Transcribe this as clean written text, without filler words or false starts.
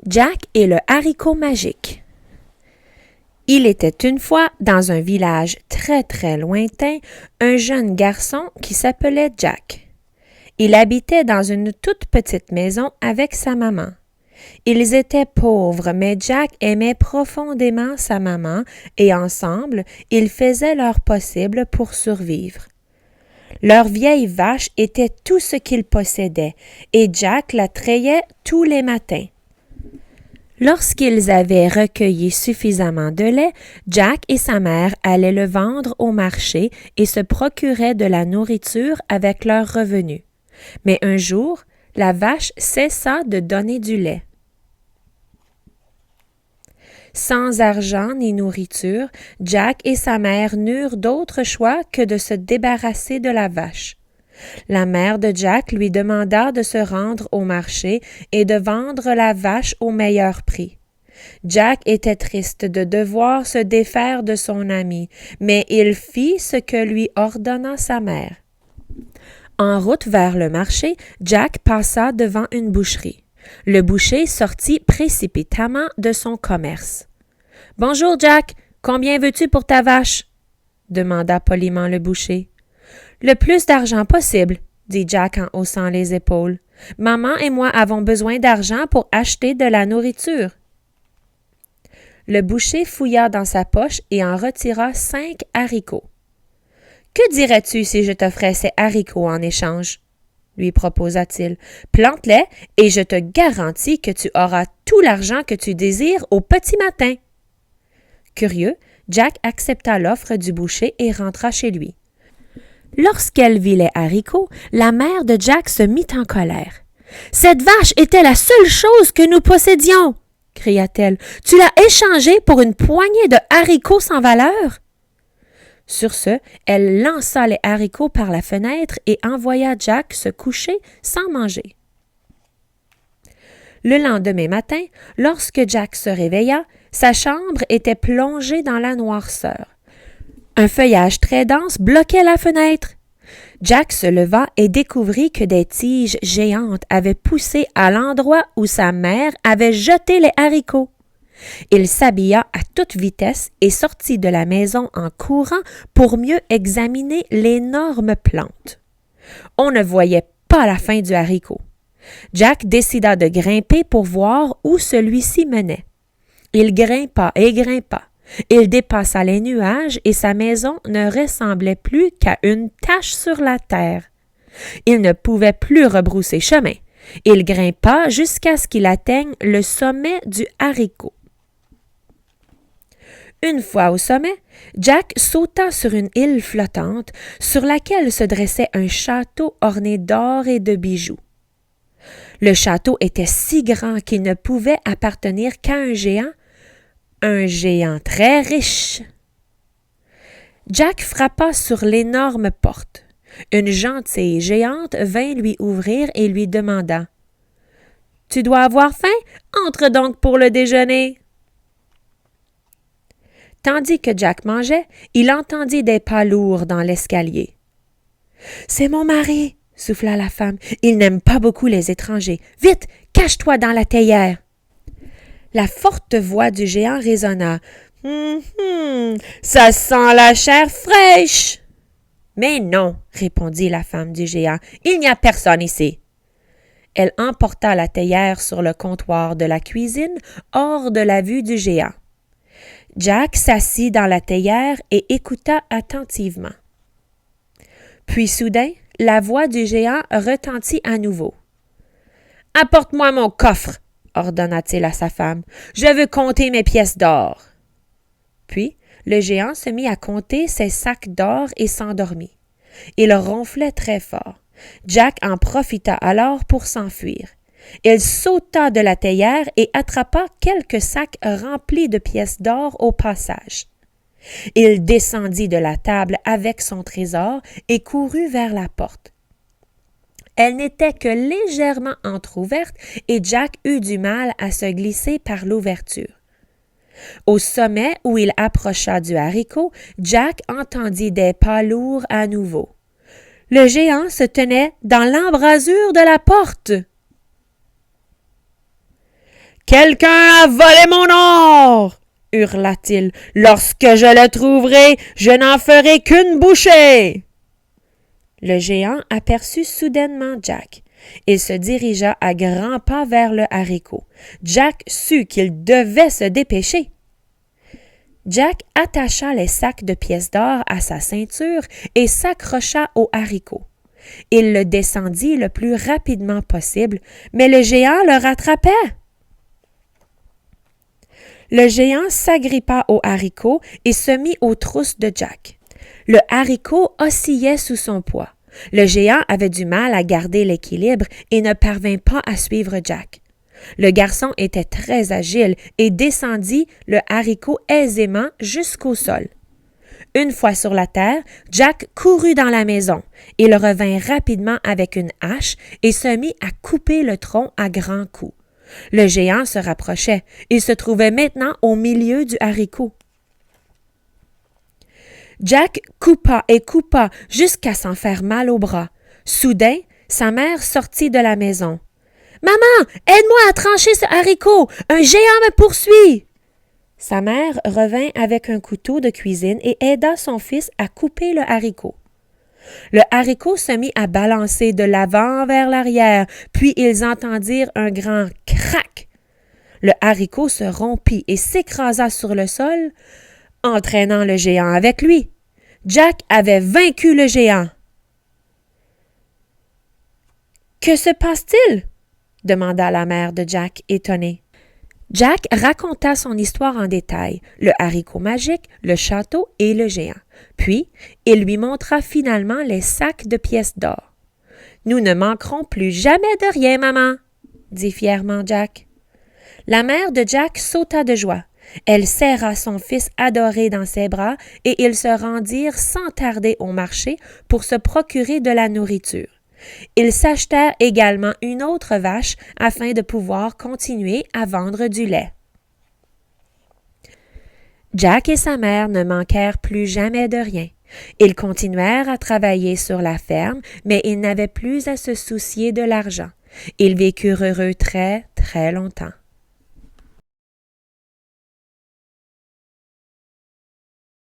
Jack et le haricot magique. Il était une fois, dans un village très très lointain, un jeune garçon qui s'appelait Jack. Il habitait dans une toute petite maison avec sa maman. Ils étaient pauvres, mais Jack aimait profondément sa maman et ensemble, ils faisaient leur possible pour survivre. Leur vieille vache était tout ce qu'ils possédaient et Jack la trayait tous les matins. Lorsqu'ils avaient recueilli suffisamment de lait, Jack et sa mère allaient le vendre au marché et se procuraient de la nourriture avec leurs revenus. Mais un jour, la vache cessa de donner du lait. Sans argent ni nourriture, Jack et sa mère n'eurent d'autre choix que de se débarrasser de la vache. La mère de Jack lui demanda de se rendre au marché et de vendre la vache au meilleur prix. Jack était triste de devoir se défaire de son ami, mais il fit ce que lui ordonna sa mère. En route vers le marché, Jack passa devant une boucherie. Le boucher sortit précipitamment de son commerce. « Bonjour, Jack, combien veux-tu pour ta vache? » demanda poliment le boucher. « Le plus d'argent possible, » dit Jack en haussant les épaules. « Maman et moi avons besoin d'argent pour acheter de la nourriture. » Le boucher fouilla dans sa poche et en retira 5 haricots. « Que dirais-tu si je t'offrais ces haricots en échange? » lui proposa-t-il. « Plante-les et je te garantis que tu auras tout l'argent que tu désires au petit matin. » Curieux, Jack accepta l'offre du boucher et rentra chez lui. Lorsqu'elle vit les haricots, la mère de Jack se mit en colère. « Cette vache était la seule chose que nous possédions! » cria-t-elle. « Tu l'as échangée pour une poignée de haricots sans valeur? » Sur ce, elle lança les haricots par la fenêtre et envoya Jack se coucher sans manger. Le lendemain matin, lorsque Jack se réveilla, sa chambre était plongée dans la noirceur. Un feuillage très dense bloquait la fenêtre. Jack se leva et découvrit que des tiges géantes avaient poussé à l'endroit où sa mère avait jeté les haricots. Il s'habilla à toute vitesse et sortit de la maison en courant pour mieux examiner l'énorme plante. On ne voyait pas la fin du haricot. Jack décida de grimper pour voir où celui-ci menait. Il grimpa et grimpa. Il dépassa les nuages et sa maison ne ressemblait plus qu'à une tache sur la terre. Il ne pouvait plus rebrousser chemin. Il grimpa jusqu'à ce qu'il atteigne le sommet du haricot. Une fois au sommet, Jack sauta sur une île flottante sur laquelle se dressait un château orné d'or et de bijoux. Le château était si grand qu'il ne pouvait appartenir qu'à un géant très riche. Jack frappa sur l'énorme porte. Une gentille géante vint lui ouvrir et lui demanda « Tu dois avoir faim? Entre donc pour le déjeuner. » Tandis que Jack mangeait, il entendit des pas lourds dans l'escalier. « C'est mon mari, » souffla la femme. « Il n'aime pas beaucoup les étrangers. Vite, cache-toi dans la théière. » La forte voix du géant résonna. « Ça sent la chair fraîche. » « Mais non, » répondit la femme du géant, « il n'y a personne ici. » Elle emporta la théière sur le comptoir de la cuisine, hors de la vue du géant. Jack s'assit dans la théière et écouta attentivement. Puis soudain, la voix du géant retentit à nouveau. « Apporte-moi mon coffre, » ordonna-t-il à sa femme. « Je veux compter mes pièces d'or. » Puis, le géant se mit à compter ses sacs d'or et s'endormit. Il ronflait très fort. Jack en profita alors pour s'enfuir. Il sauta de la théière et attrapa quelques sacs remplis de pièces d'or au passage. Il descendit de la table avec son trésor et courut vers la porte. Elle n'était que légèrement entr'ouverte et Jack eut du mal à se glisser par l'ouverture. Au sommet où il approcha du haricot, Jack entendit des pas lourds à nouveau. Le géant se tenait dans l'embrasure de la porte. « Quelqu'un a volé mon or! Hurla-t-il. Lorsque je le trouverai, je n'en ferai qu'une bouchée! Le géant aperçut soudainement Jack. Il se dirigea à grands pas vers le haricot. Jack sut qu'il devait se dépêcher. Jack attacha les sacs de pièces d'or à sa ceinture et s'accrocha au haricot. Il le descendit le plus rapidement possible, mais le géant le rattrapait. Le géant s'agrippa au haricot et se mit aux trousses de Jack. Le haricot oscillait sous son poids. Le géant avait du mal à garder l'équilibre et ne parvint pas à suivre Jack. Le garçon était très agile et descendit le haricot aisément jusqu'au sol. Une fois sur la terre, Jack courut dans la maison. Il revint rapidement avec une hache et se mit à couper le tronc à grands coups. Le géant se rapprochait. Il se trouvait maintenant au milieu du haricot. Jack coupa et coupa jusqu'à s'en faire mal au bras. Soudain, sa mère sortit de la maison. « Maman, aide-moi à trancher ce haricot! Un géant me poursuit! » Sa mère revint avec un couteau de cuisine et aida son fils à couper le haricot. Le haricot se mit à balancer de l'avant vers l'arrière, puis ils entendirent un grand crac. Le haricot se rompit et s'écrasa sur le sol, entraînant le géant avec lui. Jack avait vaincu le géant. « Que se passe-t-il? » demanda la mère de Jack, étonnée. Jack raconta son histoire en détail, le haricot magique, le château et le géant. Puis, il lui montra finalement les sacs de pièces d'or. « Nous ne manquerons plus jamais de rien, maman, » dit fièrement Jack. La mère de Jack sauta de joie. Elle serra son fils adoré dans ses bras et ils se rendirent sans tarder au marché pour se procurer de la nourriture. Ils s'achetèrent également une autre vache afin de pouvoir continuer à vendre du lait. Jack et sa mère ne manquèrent plus jamais de rien. Ils continuèrent à travailler sur la ferme, mais ils n'avaient plus à se soucier de l'argent. Ils vécurent heureux très, très longtemps.